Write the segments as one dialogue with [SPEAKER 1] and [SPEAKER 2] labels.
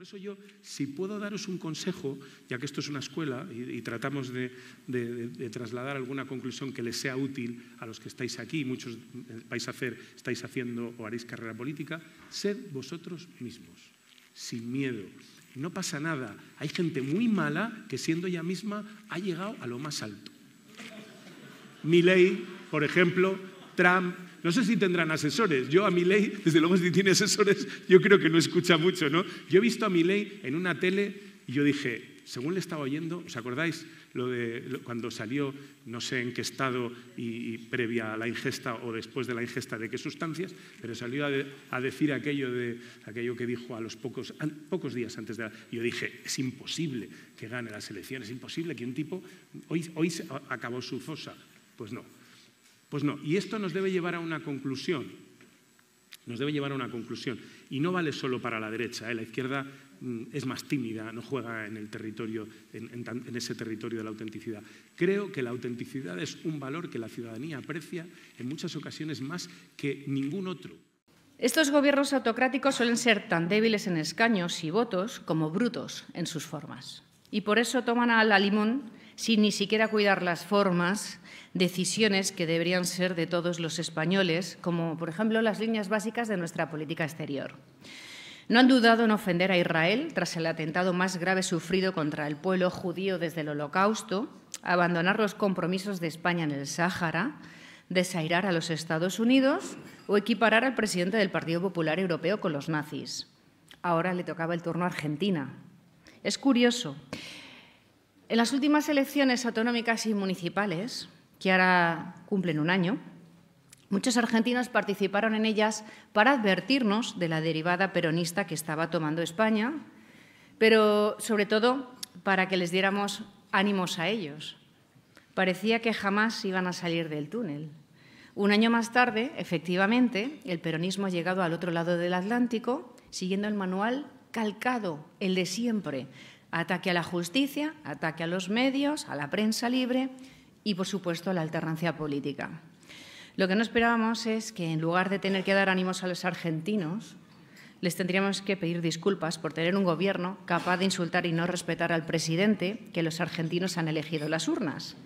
[SPEAKER 1] Por eso yo, si puedo daros un consejo, ya que esto es una escuela y tratamos de trasladar alguna conclusión que les sea útil a los que estáis aquí, muchos estáis haciendo o haréis carrera política, sed vosotros mismos, sin miedo. No pasa nada. Hay gente muy mala que siendo ella misma ha llegado a lo más alto. Milei, por ejemplo, Trump. No sé si tendrán asesores. Yo a Milei, desde luego si tiene asesores, yo creo que no escucha mucho, ¿no? Yo he visto a Milei en una tele y yo dije, según le estaba oyendo, ¿os acordáis cuando salió, no sé en qué estado y previa a la ingesta o después de la ingesta de qué sustancias, pero salió a decir aquello que dijo a los pocos días antes de y yo dije, es imposible que gane las elecciones, es imposible que un tipo, hoy acabó su fosa. Pues no. Pues no, y esto nos debe llevar a una conclusión. Y no vale solo para la derecha, la izquierda es más tímida, no juega en el territorio, en ese territorio de la autenticidad. Creo que la autenticidad es un valor que la ciudadanía aprecia en muchas ocasiones más que ningún otro.
[SPEAKER 2] Estos gobiernos autocráticos suelen ser tan débiles en escaños y votos como brutos en sus formas. Y por eso toman a la limón sin ni siquiera cuidar las formas, decisiones que deberían ser de todos los españoles, como, por ejemplo, las líneas básicas de nuestra política exterior. No han dudado en ofender a Israel tras el atentado más grave sufrido contra el pueblo judío desde el Holocausto, abandonar los compromisos de España en el Sáhara, desairar a los Estados Unidos o equiparar al presidente del Partido Popular Europeo con los nazis. Ahora le tocaba el turno a Argentina. Es curioso. En las últimas elecciones autonómicas y municipales, que ahora cumplen un año, muchos argentinos participaron en ellas para advertirnos de la derivada peronista que estaba tomando España, pero sobre todo para que les diéramos ánimos a ellos. Parecía que jamás iban a salir del túnel. Un año más tarde, efectivamente, el peronismo ha llegado al otro lado del Atlántico, siguiendo el manual calcado, el de siempre: ataque a la justicia, ataque a los medios, a la prensa libre y, por supuesto, a la alternancia política. Lo que no esperábamos es que, en lugar de tener que dar ánimos a los argentinos, les tendríamos que pedir disculpas por tener un gobierno capaz de insultar y no respetar al presidente que los argentinos han elegido en las urnas.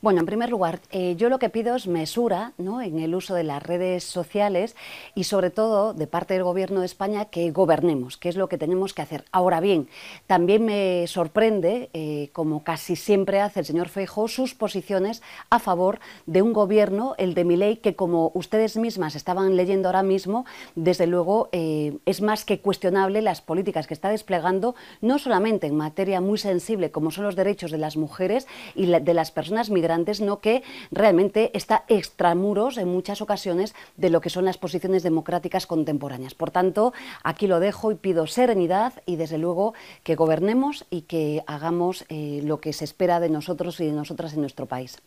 [SPEAKER 3] Bueno, en primer lugar, yo lo que pido es mesura, ¿no?, en el uso de las redes sociales y, sobre todo, de parte del Gobierno de España, que gobernemos, que es lo que tenemos que hacer. Ahora bien, también me sorprende, como casi siempre hace el señor Feijóo, sus posiciones a favor de un gobierno, el de Milei, que, como ustedes mismas estaban leyendo ahora mismo, desde luego es más que cuestionable las políticas que está desplegando, no solamente en materia muy sensible como son los derechos de las mujeres y de las personas migrantes, no, que realmente está extramuros en muchas ocasiones de lo que son las posiciones democráticas contemporáneas. Por tanto, aquí lo dejo y pido serenidad y, desde luego, que gobernemos y que hagamos lo que se espera de nosotros y de nosotras en nuestro país.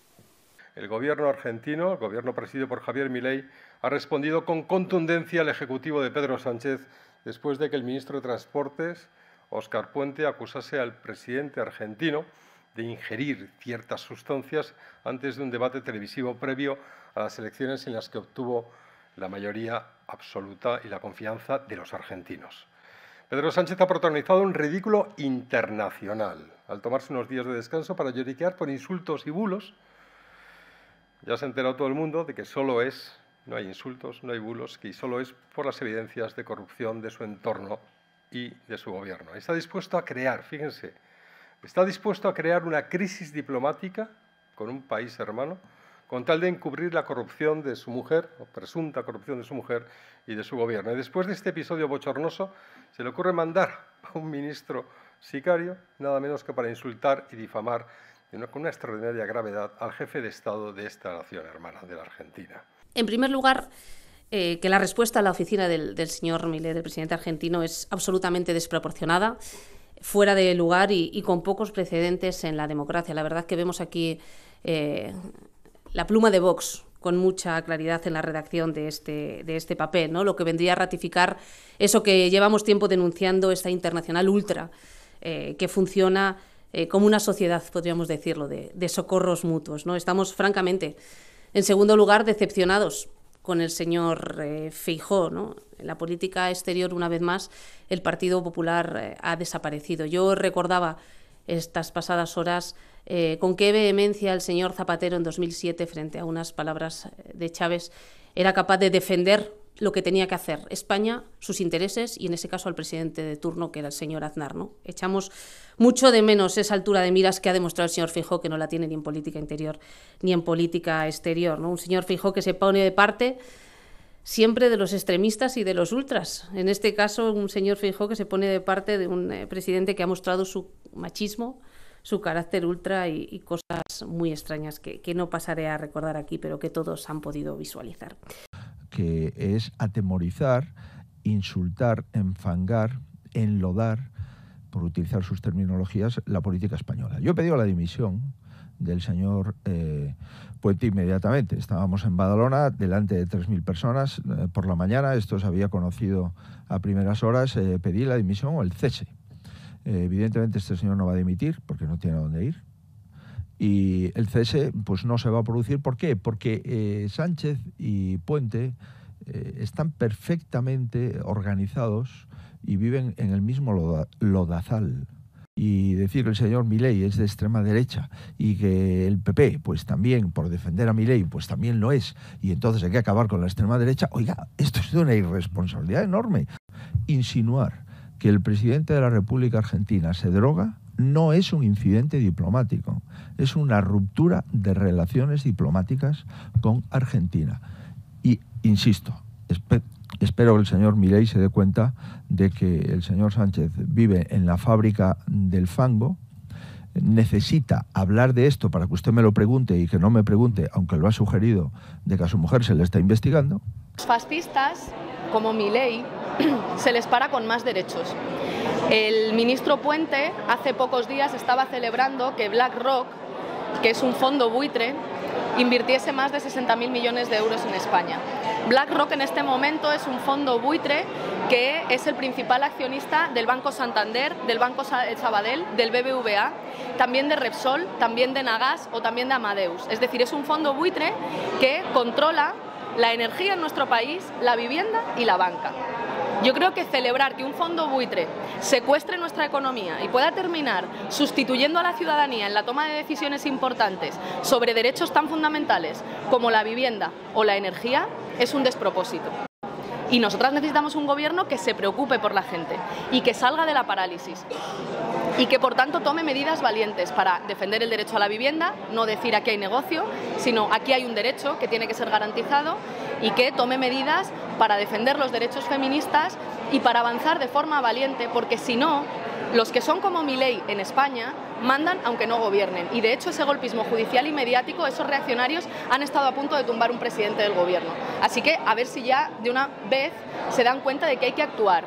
[SPEAKER 4] El gobierno argentino, el gobierno presidido por Javier Milei, ha respondido con contundencia al ejecutivo de Pedro Sánchez después de que el ministro de Transportes, Óscar Puente, acusase al presidente argentino de ingerir ciertas sustancias antes de un debate televisivo previo a las elecciones en las que obtuvo la mayoría absoluta y la confianza de los argentinos. Pedro Sánchez ha protagonizado un ridículo internacional al tomarse unos días de descanso para lloriquear por insultos y bulos. Ya se ha enterado todo el mundo de que no hay insultos, no hay bulos, que solo es por las evidencias de corrupción de su entorno y de su gobierno. Está dispuesto a crear, fíjense, está dispuesto a crear una crisis diplomática con un país hermano con tal de encubrir la corrupción de su mujer, o presunta corrupción de su mujer y de su gobierno. Y después de este episodio bochornoso, se le ocurre mandar a un ministro sicario, nada menos que para insultar y difamar con una extraordinaria gravedad al jefe de Estado de esta nación hermana, de la Argentina.
[SPEAKER 5] En primer lugar, que la respuesta a la oficina del señor Milei, del presidente argentino, es absolutamente desproporcionada, fuera de lugar y con pocos precedentes en la democracia. La verdad que vemos aquí la pluma de Vox con mucha claridad en la redacción de este papel, ¿no? Lo que vendría a ratificar eso que llevamos tiempo denunciando, esta internacional ultra, que funciona como una sociedad, podríamos decirlo, de socorros mutuos, ¿no? Estamos, francamente, en segundo lugar, decepcionados con el señor Feijóo, ¿no? En la política exterior, una vez más, el Partido Popular ha desaparecido. Yo recordaba estas pasadas horas con qué vehemencia el señor Zapatero en 2007, frente a unas palabras de Chávez, era capaz de defender lo que tenía que hacer España, sus intereses y en ese caso al presidente de turno, que era el señor Aznar, ¿no? Echamos mucho de menos esa altura de miras que ha demostrado el señor Feijóo, que no la tiene ni en política interior ni en política exterior, ¿no? Un señor Feijóo que se pone de parte siempre de los extremistas y de los ultras. En este caso, un señor Feijóo que se pone de parte de un presidente que ha mostrado su machismo, su carácter ultra y cosas muy extrañas que no pasaré a recordar aquí, pero que todos han podido visualizar.
[SPEAKER 6] Que es atemorizar, insultar, enfangar, enlodar, por utilizar sus terminologías, la política española. Yo he pedido la dimisión del señor Puente inmediatamente. Estábamos en Badalona, delante de 3.000 personas, por la mañana, esto se había conocido a primeras horas, pedí la dimisión o el cese. Evidentemente este señor no va a dimitir porque no tiene a dónde ir. Y el cese pues no se va a producir. ¿Por qué? Porque Sánchez y Puente están perfectamente organizados y viven en el mismo lodazal. Y decir que el señor Milei es de extrema derecha y que el PP pues también, por defender a Milei, pues también lo es, y entonces hay que acabar con la extrema derecha, oiga, esto es de una irresponsabilidad enorme. Insinuar que el presidente de la República Argentina se droga no es un incidente diplomático, es una ruptura de relaciones diplomáticas con Argentina. Y, insisto, espero que el señor Milei se dé cuenta de que el señor Sánchez vive en la fábrica del fango, necesita hablar de esto para que usted me lo pregunte y que no me pregunte, aunque lo ha sugerido, de que a su mujer se le está investigando.
[SPEAKER 7] Los fascistas, como Milei, se les para con más derechos. El ministro Puente hace pocos días estaba celebrando que BlackRock, que es un fondo buitre, invirtiese más de 60.000 millones de euros en España. BlackRock en este momento es un fondo buitre que es el principal accionista del Banco Santander, del Banco Sabadell, del BBVA, también de Repsol, también de Nagas o también de Amadeus. Es decir, es un fondo buitre que controla la energía en nuestro país, la vivienda y la banca. Yo creo que celebrar que un fondo buitre secuestre nuestra economía y pueda terminar sustituyendo a la ciudadanía en la toma de decisiones importantes sobre derechos tan fundamentales como la vivienda o la energía es un despropósito. Y nosotras necesitamos un gobierno que se preocupe por la gente y que salga de la parálisis y que por tanto tome medidas valientes para defender el derecho a la vivienda, no decir aquí hay negocio, sino aquí hay un derecho que tiene que ser garantizado, y que tome medidas para defender los derechos feministas y para avanzar de forma valiente, porque si no, los que son como Milei en España mandan aunque no gobiernen. Y de hecho ese golpismo judicial y mediático, esos reaccionarios han estado a punto de tumbar un presidente del gobierno. Así que a ver si ya de una vez se dan cuenta de que hay que actuar.